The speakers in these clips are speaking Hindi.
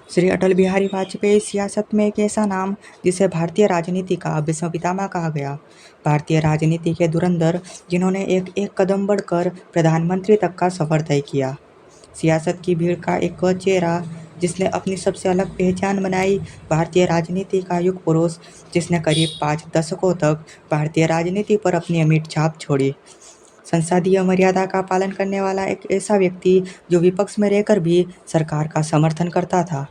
श्री अटल बिहारी वाजपेयी सियासत में एक ऐसा नाम जिसे भारतीय राजनीति का विश्व पितामह कहा गया। भारतीय राजनीति के धुरंधर जिन्होंने एक एक कदम बढ़कर प्रधानमंत्री तक का सफर तय किया। सियासत की भीड़ का एक वह चेहरा जिसने अपनी सबसे अलग पहचान बनाई। भारतीय राजनीति का युग पुरुष जिसने करीब 5 दशकों तक भारतीय राजनीति पर अपनी अमिट छाप छोड़ी। संसदीय मर्यादा का पालन करने वाला एक ऐसा व्यक्ति जो विपक्ष में रहकर भी सरकार का समर्थन करता था।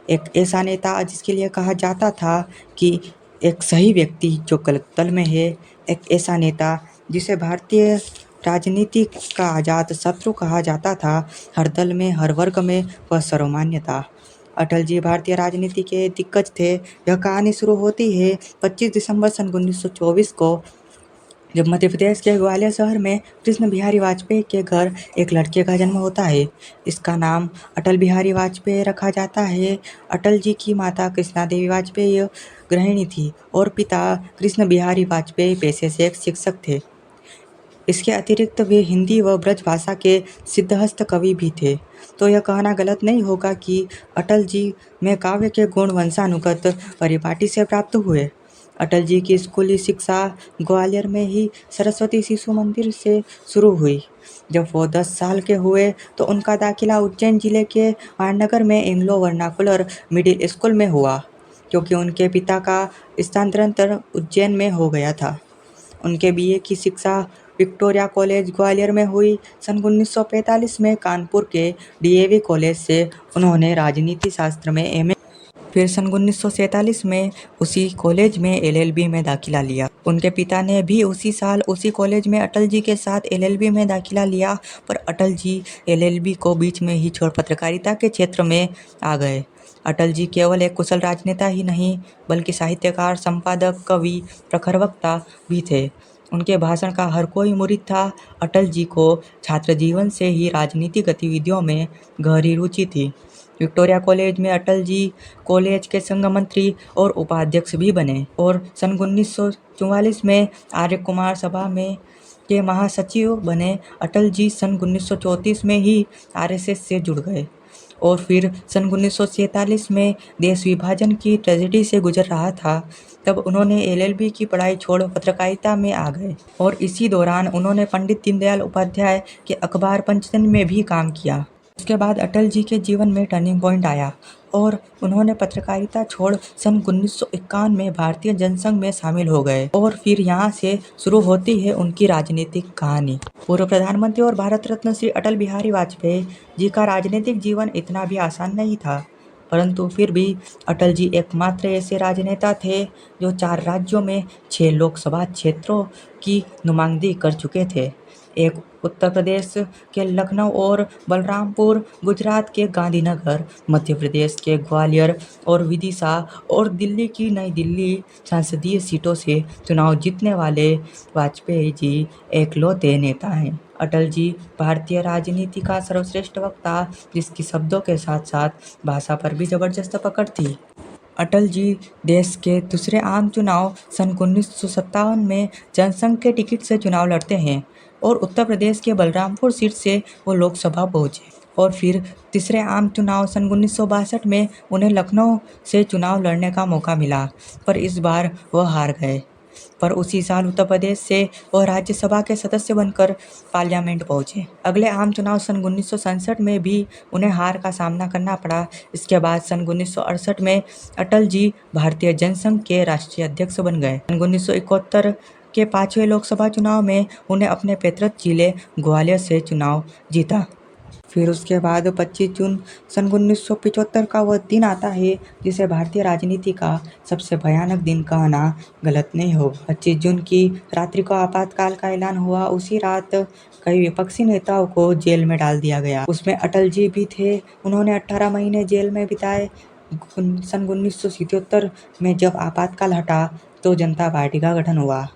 एक ऐसा नेता जिसके लिए कहा जाता था कि एक सही व्यक्ति जो गलत दल में है। एक ऐसा नेता जिसे भारतीय राजनीति का आज़ाद शत्रु कहा जाता था। हर दल में, हर वर्ग में वह सर्वमान्य था। अटल जी भारतीय राजनीति के दिग्गज थे। यह कहानी शुरू होती है 25 दिसंबर सन 1924 को, जब मध्य प्रदेश के ग्वालियर शहर में कृष्ण बिहारी वाजपेयी के घर एक लड़के का जन्म होता है। इसका नाम अटल बिहारी वाजपेयी रखा जाता है। अटल जी की माता कृष्णा देवी वाजपेयी गृहिणी थी और पिता कृष्ण बिहारी वाजपेयी पेशे से एक शिक्षक थे। इसके अतिरिक्त वे हिंदी व ब्रज भाषा के सिद्धहस्त कवि भी थे। तो यह कहना गलत नहीं होगा कि अटल जी में काव्य के गुण वंशानुगत परिपाटी से प्राप्त हुए। अटल जी की स्कूली शिक्षा ग्वालियर में ही सरस्वती शिशु मंदिर से शुरू हुई। जब वो 10 साल के हुए तो उनका दाखिला उज्जैन जिले के वारनगर में एंग्लो वर्नाकुलर मिडिल स्कूल में हुआ, क्योंकि उनके पिता का स्थानांतरण उज्जैन में हो गया था। उनके बीए की शिक्षा विक्टोरिया कॉलेज ग्वालियर में हुई। सन 1945 में कानपुर के डीएवी कॉलेज से उन्होंने राजनीति शास्त्र में एमए, फिर सन 1947 में उसी कॉलेज में एलएलबी में दाखिला लिया। उनके पिता ने भी उसी साल उसी कॉलेज में अटल जी के साथ एलएलबी में दाखिला लिया, पर अटल जी एलएलबी को बीच में ही छोड़ पत्रकारिता के क्षेत्र में आ गए। अटल जी केवल एक कुशल राजनेता ही नहीं, बल्कि साहित्यकार, संपादक, कवि, प्रखर वक्ता भी थे। उनके भाषण का हर कोई मुरीद था। अटल जी को छात्र जीवन से ही राजनीतिक गतिविधियों में गहरी रुचि थी। विक्टोरिया कॉलेज में अटल जी कॉलेज के संघ मंत्री और उपाध्यक्ष भी बने और सन 1944 में आर्य कुमार सभा में के महासचिव बने। अटल जी सन 1934 में ही आरएसएस से जुड़ गए और फिर सन 1947 में देश विभाजन की ट्रेजेडी से गुजर रहा था, तब उन्होंने एलएलबी की पढ़ाई छोड़ पत्रकारिता में आ गए और इसी दौरान उन्होंने पंडित दीनदयाल उपाध्याय के अखबार पंचतंत्र में भी काम किया। उसके बाद अटल जी के जीवन में टर्निंग पॉइंट आया और उन्होंने पत्रकारिता छोड़ सन 1951 में भारतीय जनसंघ में शामिल हो गए और फिर यहाँ से शुरू होती है उनकी राजनीतिक कहानी। पूर्व प्रधानमंत्री और भारत रत्न श्री अटल बिहारी वाजपेयी जी का राजनीतिक जीवन इतना भी आसान नहीं था, परंतु फिर भी अटल जी एकमात्र ऐसे राजनेता थे जो 4 राज्यों में 6 लोकसभा क्षेत्रों की नुमाइंदगी कर चुके थे। एक उत्तर प्रदेश के लखनऊ और बलरामपुर, गुजरात के गांधीनगर, मध्य प्रदेश के ग्वालियर और विदिशा और दिल्ली की नई दिल्ली संसदीय सीटों से चुनाव जीतने वाले वाजपेयी जी एकलौते नेता हैं। अटल जी भारतीय राजनीति का सर्वश्रेष्ठ वक्ता, जिसकी शब्दों के साथ साथ भाषा पर भी जबरदस्त पकड़ थी। अटल जी देश के दूसरे आम चुनाव सन 1957 में जनसंघ के टिकट से चुनाव लड़ते हैं और उत्तर प्रदेश के बलरामपुर सीट से वो लोकसभा पहुंचे और फिर तीसरे आम चुनाव सन 1962 में उन्हें लखनऊ से चुनाव लड़ने का मौका मिला, पर इस बार वह हार गए। पर उसी साल उत्तर प्रदेश से वह राज्यसभा के सदस्य बनकर पार्लियामेंट पहुंचे। अगले आम चुनाव सन 1967 में भी उन्हें हार का सामना करना पड़ा। इसके बाद सन 1968 में अटल जी भारतीय जनसंघ के राष्ट्रीय अध्यक्ष बन गए। सन 1971 के 5वें लोकसभा चुनाव में उन्हें अपने पैतृक जिले ग्वालियर से चुनाव जीता। फिर उसके बाद 25 जून सन 1975 का वह दिन आता है जिसे भारतीय राजनीति का सबसे भयानक दिन कहना गलत नहीं होगा। 25 जून की रात्रि को आपातकाल का ऐलान हुआ। उसी रात कई विपक्षी नेताओं को जेल में डाल दिया गया। उसमें अटल जी भी थे। उन्होंने 18 महीने जेल में बिताए। सन 1977 में जब आपातकाल हटा तो जनता पार्टी का गठन हुआ।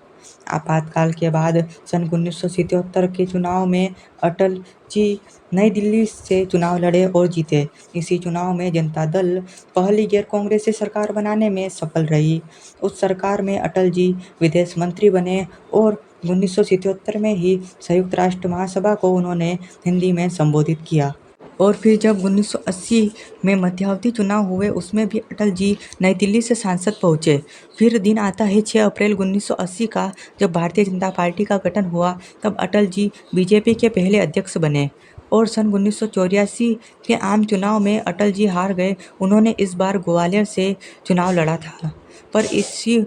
आपातकाल के बाद सन 1977 के चुनाव में अटल जी नई दिल्ली से चुनाव लड़े और जीते। इसी चुनाव में जनता दल पहली गैर कांग्रेसी सरकार बनाने में सफल रही। उस सरकार में अटल जी विदेश मंत्री बने और 1977 में ही संयुक्त राष्ट्र महासभा को उन्होंने हिंदी में संबोधित किया और फिर जब 1980 में मध्यावधि चुनाव हुए उसमें भी अटल जी नई दिल्ली से सांसद पहुंचे। फिर दिन आता है 6 अप्रैल 1980 का, जब भारतीय जनता पार्टी का गठन हुआ। तब अटल जी बीजेपी के पहले अध्यक्ष बने और सन 1984 के आम चुनाव में अटल जी हार गए। उन्होंने इस बार ग्वालियर से चुनाव लड़ा था, पर इसी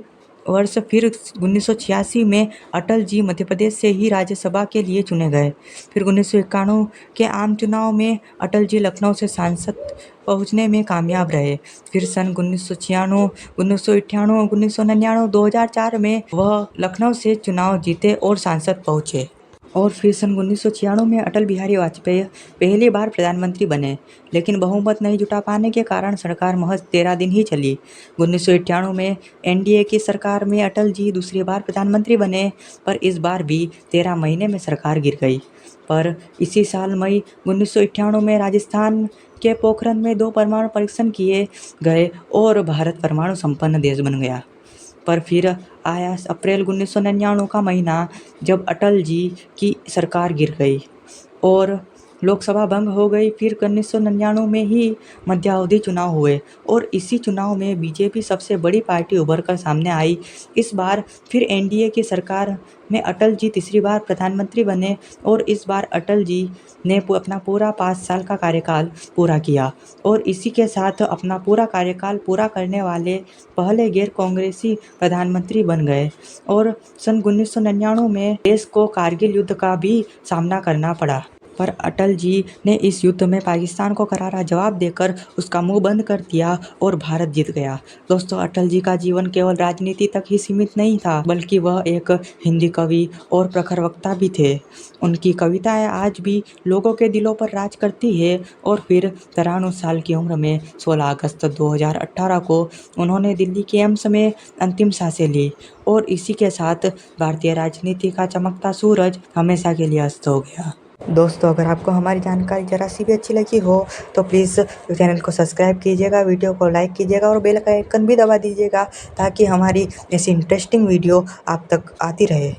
वर्ष फिर 1986 में अटल जी मध्य प्रदेश से ही राज्यसभा के लिए चुने गए। फिर 1991 के आम चुनाव में अटल जी लखनऊ से सांसद पहुंचने में कामयाब रहे। फिर सन 1996, 1998, 1999, 2004 में वह लखनऊ से चुनाव जीते और सांसद पहुंचे। और फिर सन 1996 में अटल बिहारी वाजपेयी पहली बार प्रधानमंत्री बने, लेकिन बहुमत नहीं जुटा पाने के कारण सरकार महज 13 दिन ही चली। 1998 में एनडीए की सरकार में अटल जी दूसरी बार प्रधानमंत्री बने, पर इस बार भी 13 महीने में सरकार गिर गई। पर इसी साल मई 1998 में राजस्थान के पोखरण में 2 परमाणु परीक्षण किए गए और भारत परमाणु संपन्न देश बन गया। पर फिर आया अप्रैल 1999 का महीना, जब अटल जी की सरकार गिर गई और लोकसभा भंग हो गई। फिर 1999 में ही मध्यावधि चुनाव हुए और इसी चुनाव में बीजेपी सबसे बड़ी पार्टी उभर कर सामने आई। इस बार फिर एनडीए की सरकार में अटल जी तीसरी बार प्रधानमंत्री बने और इस बार अटल जी ने अपना पूरा 5 साल का कार्यकाल पूरा किया और इसी के साथ अपना पूरा कार्यकाल पूरा करने वाले पहले गैर कांग्रेसी प्रधानमंत्री बन गए। और सन 1999 में देश को कारगिल युद्ध का भी सामना करना पड़ा, पर अटल जी ने इस युद्ध में पाकिस्तान को करारा जवाब देकर उसका मुंह बंद कर दिया और भारत जीत गया। दोस्तों, अटल जी का जीवन केवल राजनीति तक ही सीमित नहीं था, बल्कि वह एक हिंदी कवि और प्रखर वक्ता भी थे। उनकी कविताएं आज भी लोगों के दिलों पर राज करती है। और फिर 93 साल की उम्र में 16 अगस्त 2018 को उन्होंने दिल्ली के एम्स में अंतिम सांसें ली और इसी के साथ भारतीय राजनीति का चमकता सूरज हमेशा के लिए अस्त हो गया। दोस्तों, अगर आपको हमारी जानकारी ज़रा सी भी अच्छी लगी हो तो प्लीज़ चैनल को सब्सक्राइब कीजिएगा, वीडियो को लाइक कीजिएगा और बेल का आइकन भी दबा दीजिएगा, ताकि हमारी ऐसी इंटरेस्टिंग वीडियो आप तक आती रहे।